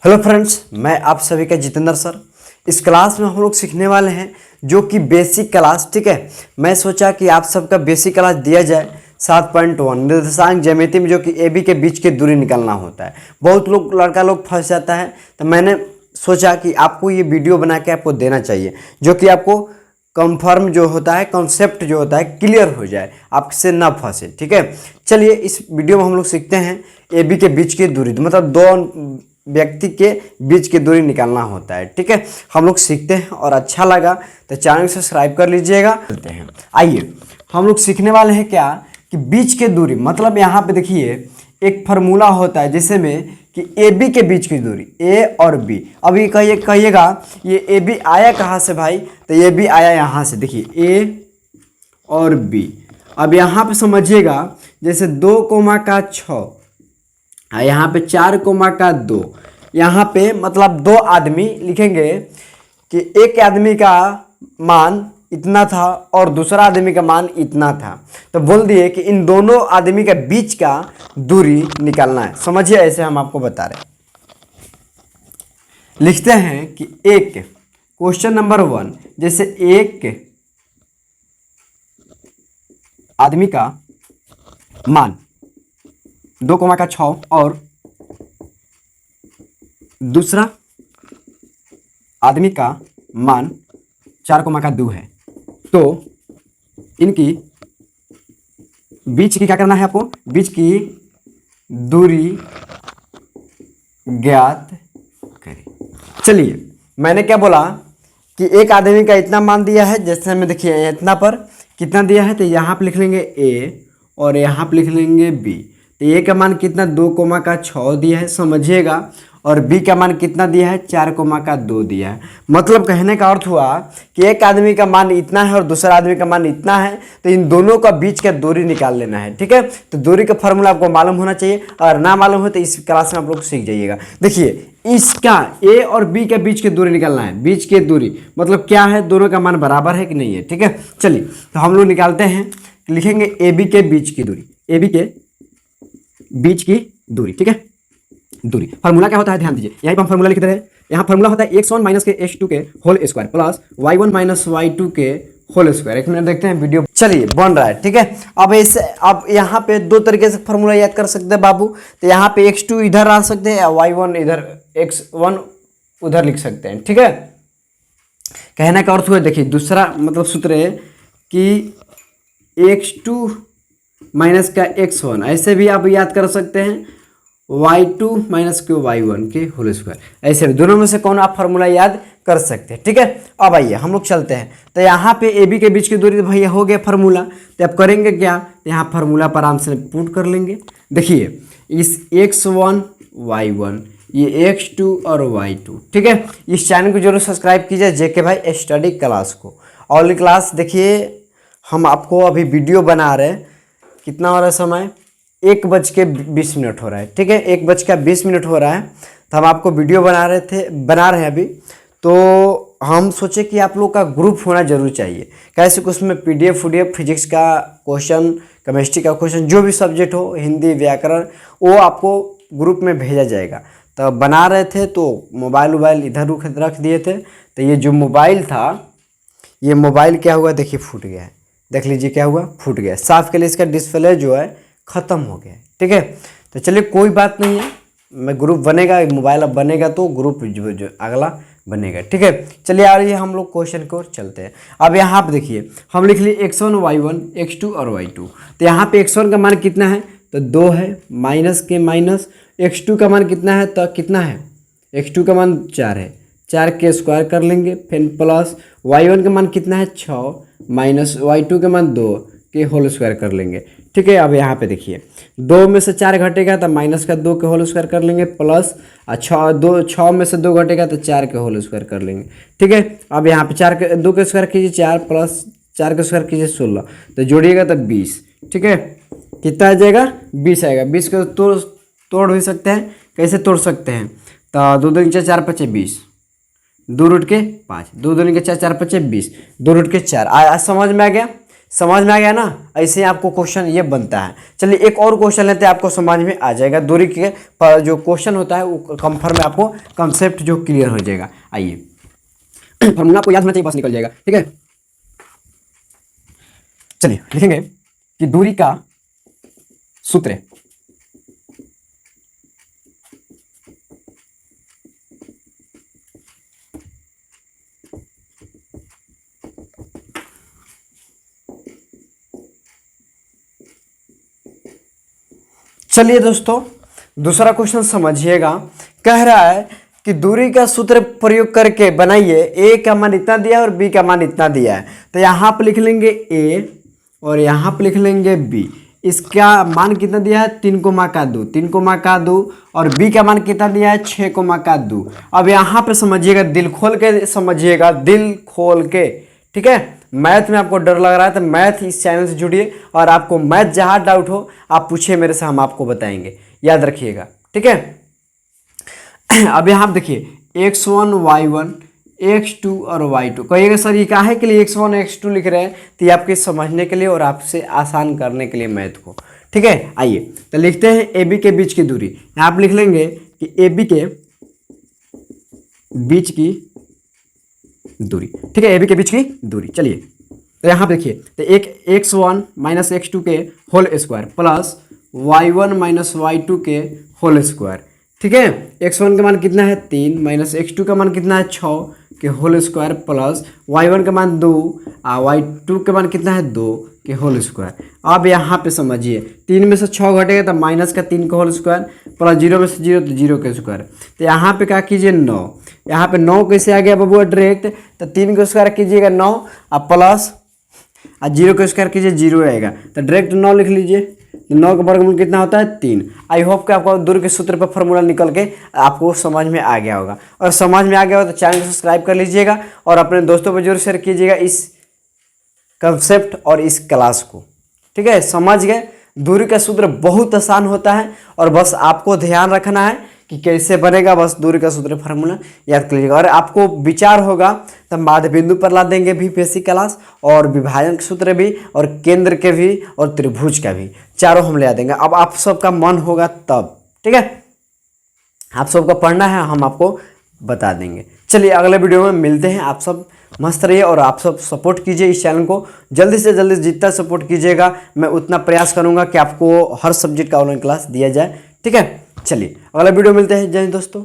Hello friends, मैं आप सभी का जितेंद्र सर। इस क्लास में हम लोग सीखने वाले हैं जो कि बेसिक क्लास। ठीक है, मैं सोचा कि आप सबका बेसिक क्लास दिया जाए 7.1 निर्देशांक ज्यामिति में, जो कि ए बी के बीच की दूरी निकालना होता है। बहुत लोग लड़का लोग फंस जाता है, तो मैंने सोचा कि आपको ये वीडियो बना के आपको देना चाहिए, जो कि आपको कंफर्म जो होता है, कॉन्सेप्ट जो होता है क्लियर हो जाए, आपसे ना फंसे। ठीक है, चलिए इस वीडियो में हम लोग सीखते हैं ए बी के बीच की दूरी, तो मतलब दो व्यक्ति के बीच की दूरी निकालना होता है। ठीक है, हम लोग सीखते हैं और अच्छा लगा तो चैनल को सब्सक्राइब कर लीजिएगा। चलते हैं, आइए हम लोग सीखने वाले हैं क्या कि बीच की दूरी, मतलब यहाँ पे देखिए एक फार्मूला होता है जिसमें में कि ए बी के बीच की दूरी, ए और बी। अभी कहिएगा ये ए बी आया कहाँ से भाई, तो ये बी आया यहाँ से। देखिए ए और बी, अब यहाँ पे समझिएगा जैसे 2,6 यहाँ पे 4,2, यहाँ पे मतलब दो आदमी लिखेंगे कि एक आदमी का मान इतना था और दूसरा आदमी का मान इतना था, तो बोल दिए कि इन दोनों आदमी के बीच का दूरी निकालना है। समझिए, ऐसे हम आपको बता रहे हैं। लिखते हैं कि एक क्वेश्चन नंबर 1, जैसे एक आदमी का मान 2,6 और दूसरा आदमी का मान 4,2 है, तो इनकी बीच की क्या करना है आपको, बीच की दूरी ज्ञात करें। चलिए, मैंने क्या बोला कि एक आदमी का इतना मान दिया है, जैसे हमें देखिए इतना पर कितना दिया है, तो यहाँ पे लिख लेंगे ए और यहाँ पे लिख लेंगे बी। तो ए का मान कितना 2,6 दिया है, समझिएगा, और बी का मान कितना दिया है 4,2 दिया है। मतलब कहने का अर्थ हुआ कि एक आदमी का मान इतना है और दूसरा आदमी का मान इतना है, तो इन दोनों का बीच का दूरी निकाल लेना है। ठीक है, तो दूरी का फॉर्मूला आपको मालूम होना चाहिए, अगर ना मालूम हो तो इस क्लास में आप लोग सीख जाइएगा। देखिए, इसका ए और बी के बीच की दूरी निकालना है। बीच की दूरी मतलब क्या है, दोनों का मान बराबर है कि नहीं है। ठीक है, चलिए तो हम लोग निकालते हैं, लिखेंगे ए बी के बीच की दूरी, ए बी के बीच की दूरी। ठीक है, दूरी फार्मूला क्या होता है, ध्यान दीजिए, यहीं पर हम फार्मूला लिखते रहे। यहाँ फार्मूला होता है x1 माइनस के h2 के whole square plus y1 minus y2 के होल स्क्वायर। एक मिनट देखते हैं वीडियो, चलिए बन रहा है। ठीक है, अब इसे अब यहाँ पे दो तरीके से फार्मूला याद कर सकते हैं बाबू। तो यहाँ पे x2 इधर आ सकते हैं या y1 इधर, x1 उधर लिख सकते हैं। ठीक है, कहने का अर्थ हुआ, देखिए दूसरा मतलब सूत्र है कि x2 माइनस का x1, ऐसे भी आप याद कर सकते हैं y2 माइनस के y1 के होल स्क्वायर। ऐसे भी दोनों में से कौन आप फार्मूला याद कर सकते हैं। ठीक है, अब आइए हम लोग चलते हैं। तो यहाँ पे ए बी के बीच की दूरी तो भैया हो गया फार्मूला, तो अब करेंगे क्या, तो यहाँ फार्मूला पर आराम से पुट कर लेंगे। देखिए इस x1 y1, ये x2 और y2। ठीक है, इस चैनल को जरूर सब्सक्राइब कीजिए, जेके भाई स्टडी क्लास को। ऑनलाइन क्लास देखिए, हम आपको अभी वीडियो बना रहे हैं, कितना हो रहा है समय, 1:20 हो रहा है। ठीक है, 1:20 हो रहा है, तो हम आपको वीडियो बना रहे हैं अभी। तो हम सोचे कि आप लोग का ग्रुप होना जरूर चाहिए, कैसे कुछ में PDF फिजिक्स का क्वेश्चन, केमिस्ट्री का क्वेश्चन, जो भी सब्जेक्ट हो, हिंदी व्याकरण, वो आपको ग्रुप में भेजा जाएगा। तो बना रहे थे तो मोबाइल इधर रख दिए थे, तो ये जो मोबाइल था, ये मोबाइल क्या हुआ देखिए, फूट गया है। देख लीजिए क्या हुआ, फूट गया। साफ के लिए इसका डिस्प्ले जो है ख़त्म हो गया है। ठीक है, तो चलिए कोई बात नहीं है, मैं ग्रुप बनेगा, मोबाइल अब बनेगा तो ग्रुप जो अगला बनेगा। ठीक है, चलिए आ रही है, हम लोग क्वेश्चन की ओर चलते हैं। अब यहाँ पे देखिए हम लिख लिए x1 y1 x2 और y2। तो यहाँ पे x1 का मान कितना है, तो 2 है, माइनस के माइनस, x2 का मान कितना है, तो कितना है, x2 का मान 4 है, 4 के स्क्वायर कर लेंगे, फिर प्लस y1 का मान कितना है 6, माइनस y2 का मान 2 के होल स्क्वायर कर लेंगे। ठीक है, अब यहाँ पे देखिए 2 में से 4 घटेगा तो माइनस का 2 के होल स्क्वायर कर लेंगे, प्लस 6 में से 2 घटेगा तो 4 के होल स्क्वायर कर लेंगे। ठीक है, अब यहाँ पे 2 के स्क्वायर कीजिए 4, प्लस 4 के स्क्वायर कीजिए 16, तो जोड़िएगा तो 20। ठीक है, कितना आ जाएगा, 20 आएगा। 20 को तोड़ भी सकते हैं, कैसे तोड़ सकते हैं, तो 2 दूनी 4, 4 5 20, 2 रूट के 5, 2 दूनी के 4, 4 5 20, 2 रूट के 4। आज समझ में आ गया। समझ में आ गया ना। ऐसे ही आपको क्वेश्चन ये बनता है। चलिए एक और क्वेश्चन लेते हैं, आपको समझ में आ जाएगा। दूरी के पर जो क्वेश्चन होता है वो कंफर्म में आपको कंसेप्ट जो क्लियर हो जाएगा। आइए फॉर्मूला आपको याद होना चाहिए, बस निकल जाएगा। ठीक है, चलिए लिखेंगे कि दूरी का सूत्र चलिए दोस्तों दूसरा क्वेश्चन समझिएगा। कह रहा है कि दूरी का सूत्र प्रयोग करके बनाइए, ए का मान इतना दिया है और बी का मान इतना दिया है। तो यहाँ पे लिख लेंगे ए और यहाँ पे लिख लेंगे बी। इसका मान कितना दिया है 3,2, 3,2 और बी का मान कितना दिया है 6,2। अब यहाँ पे समझिएगा, दिल खोल के समझिएगा, दिल खोल के। ठीक है, मैथ में आपको डर लग रहा है तो मैथ इस चैनल से जुड़िए, और आपको मैथ जहाँ डाउट हो आप पूछिए मेरे से, हम आपको बताएंगे, याद रखिएगा। ठीक है, अब यहाँ देखिए x1 y1 x2 और y2। कहिएगा सर ये काहे के लिए x1 x2 लिख रहे हैं, तो ये आपके समझने के लिए और आपसे आसान करने के लिए मैथ को। ठीक है, आइए तो लिखते हैं ए बी के बीच की दूरी। यहाँ आप लिख लेंगे कि ए बी के बीच की दूरी। ठीक है, ए बी के बीच की दूरी। चलिए तो यहाँ पे देखिए, तो एक x1 माइनस x2 के whole square plus y1 minus y2 के होल स्क्वायर। ठीक है, x1 का मान कितना है 3 माइनस x2 का मान कितना है 6 के होल स्क्वायर प्लस y1 का मान 2 y2 का मान कितना है 2 के होल स्क्वायर। अब यहाँ पे समझिए 3 में से 6 घटेगा तो माइनस का 3 का होल स्क्वायर प्लस 0 में से 0 तो 0 के स्क्वायर। तो यहाँ पे क्या कीजिए 9, यहाँ पे 9 कैसे आ गया बबुआ डायरेक्ट, तो 3 का स्क्वायर कीजिएगा 9 और प्लस 0 का स्क्वायर कीजिए 0 आएगा, तो डायरेक्ट 9 लिख लीजिए। 9 का वर्गमूल कितना होता है 3। आई होप कि आपको दूरी के सूत्र पर फॉर्मूला निकल के आपको समझ में आ गया होगा, और समझ में आ गया हो तो चैनल को सब्सक्राइब कर लीजिएगा और अपने दोस्तों पर जरूर शेयर कीजिएगा इस कंसेप्ट और इस क्लास को। ठीक है, समझ गए। दूरी का सूत्र बहुत आसान होता है और बस आपको ध्यान रखना है कि कैसे बनेगा, बस दूरी का सूत्र फार्मूला याद कर लीजिएगा। और आपको विचार होगा तो माध्य बिंदु पर ला देंगे भी बेसिक क्लास, और विभाजन के सूत्र भी, और केंद्र के भी, और त्रिभुज का भी, चारों हम ले आ देंगे। अब आप सबका मन होगा तब। ठीक है, आप सबको पढ़ना है, हम आपको बता देंगे। चलिए अगले वीडियो में मिलते हैं। आप सब मस्त रहिए और आप सब सपोर्ट कीजिए इस चैनल को, जल्दी से जल्दी जितना सपोर्ट कीजिएगा मैं उतना प्रयास करूंगा कि आपको हर सब्जेक्ट का ऑनलाइन क्लास दिया जाए। ठीक है, चलिए अगला वीडियो मिलते हैं। जय हिंद दोस्तों।